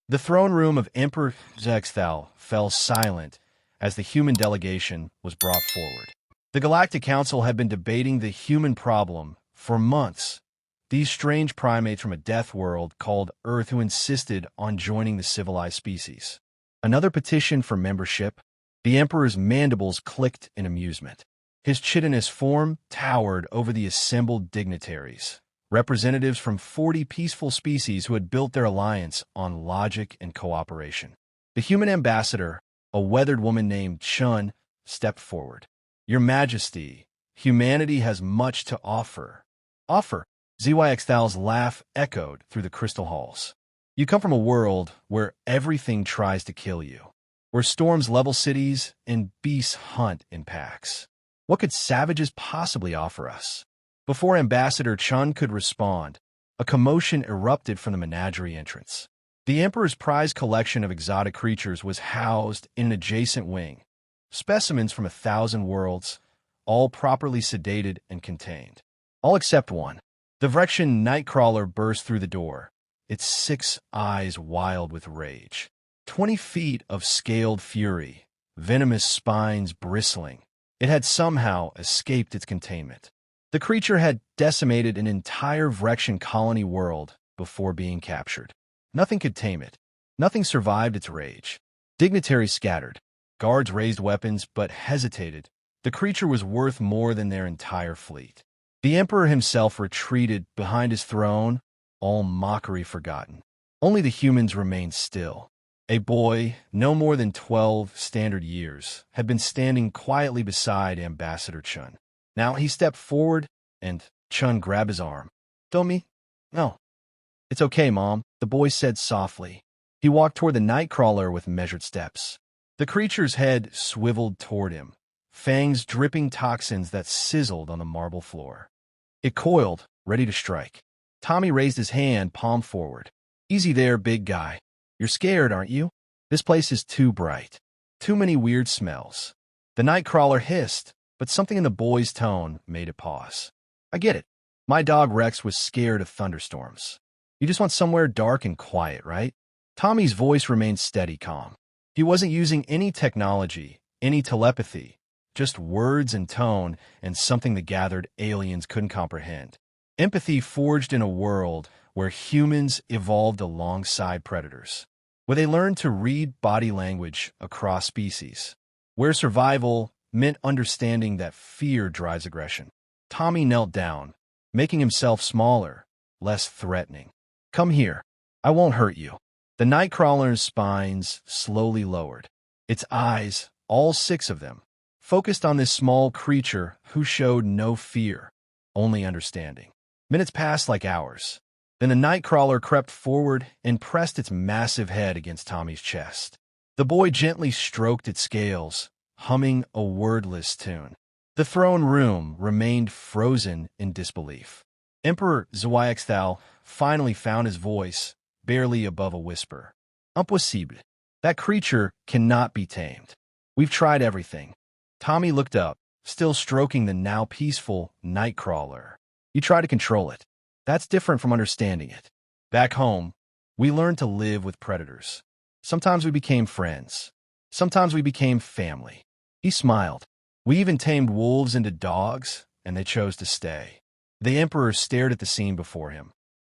The throne room of Emperor Zyx'thal fell silent as the human delegation was brought forward. The Galactic Council had been debating the human problem for months. These strange primates from a death world called Earth who insisted on joining the civilized species. Another petition for membership. The Emperor's mandibles clicked in amusement. His chitinous form towered over the assembled dignitaries, representatives from 40 peaceful species who had built their alliance on logic and cooperation. The human ambassador, a weathered woman named Chun, stepped forward. Your Majesty, humanity has much to offer. Offer? Zyx'thal's laugh echoed through the crystal halls. You come from a world where everything tries to kill you, where storms level cities and beasts hunt in packs. What could savages possibly offer us? Before Ambassador Chun could respond, a commotion erupted from the menagerie entrance. The Emperor's prized collection of exotic creatures was housed in an adjacent wing. Specimens from 1,000 worlds, all properly sedated and contained. All except one. The Vrexian Nightcrawler burst through the door, its 6 eyes wild with rage. 20 feet of scaled fury, venomous spines bristling. It had somehow escaped its containment. The creature had decimated an entire Vrexian colony world before being captured. Nothing could tame it. Nothing survived its rage. Dignitaries scattered. Guards raised weapons but hesitated. The creature was worth more than their entire fleet. The Emperor himself retreated behind his throne, all mockery forgotten. Only the humans remained still. A boy, no more than 12 standard years, had been standing quietly beside Ambassador Chun. Now he stepped forward, and Chun grabbed his arm. Don't me? No. It's okay, Mom, the boy said softly. He walked toward the Nightcrawler with measured steps. The creature's head swiveled toward him, fangs dripping toxins that sizzled on the marble floor. It coiled, ready to strike. Tommy raised his hand, palm forward. Easy there, big guy. You're scared, aren't you? This place is too bright. Too many weird smells. The Nightcrawler hissed, but something in the boy's tone made it pause. I get it. My dog Rex was scared of thunderstorms. You just want somewhere dark and quiet, right? Tommy's voice remained steady, calm. He wasn't using any technology, any telepathy, just words and tone and something the gathered aliens couldn't comprehend. Empathy forged in a world where humans evolved alongside predators, where they learned to read body language across species, where survival meant understanding that fear drives aggression. Tommy knelt down, making himself smaller, less threatening. Come here. I won't hurt you. The Nightcrawler's spines slowly lowered. Its eyes, all 6 of them, focused on this small creature who showed no fear, only understanding. Minutes passed like hours. Then the Nightcrawler crept forward and pressed its massive head against Tommy's chest. The boy gently stroked its scales, humming a wordless tune. The throne room remained frozen in disbelief. Emperor Zyx'thal finally found his voice, barely above a whisper. Impossible. That creature cannot be tamed. We've tried everything. Tommy looked up, still stroking the now peaceful Nightcrawler. You try to control it. That's different from understanding it. Back home, we learned to live with predators. Sometimes we became friends. Sometimes we became family. He smiled. We even tamed wolves into dogs, and they chose to stay. The Emperor stared at the scene before him.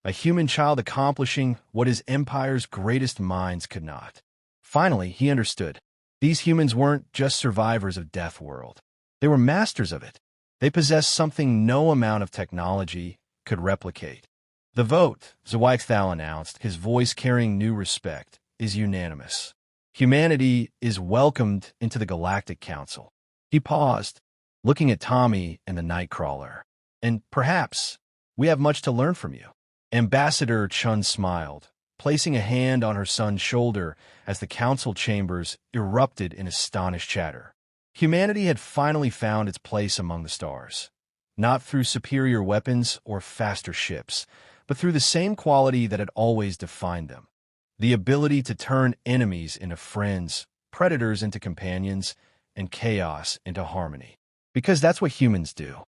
A human child accomplishing what his empire's greatest minds could not. Finally, he understood. These humans weren't just survivors of Death World. They were masters of it. They possessed something no amount of technology could replicate. The vote, Zyx'thal announced, his voice carrying new respect, is unanimous. Humanity is welcomed into the Galactic Council. He paused, looking at Tommy and the Nightcrawler. And perhaps we have much to learn from you. Ambassador Chun smiled, placing a hand on her son's shoulder as the council chambers erupted in astonished chatter. Humanity had finally found its place among the stars, not through superior weapons or faster ships, but through the same quality that had always defined them: the ability to turn enemies into friends, predators into companions, and chaos into harmony. Because that's what humans do.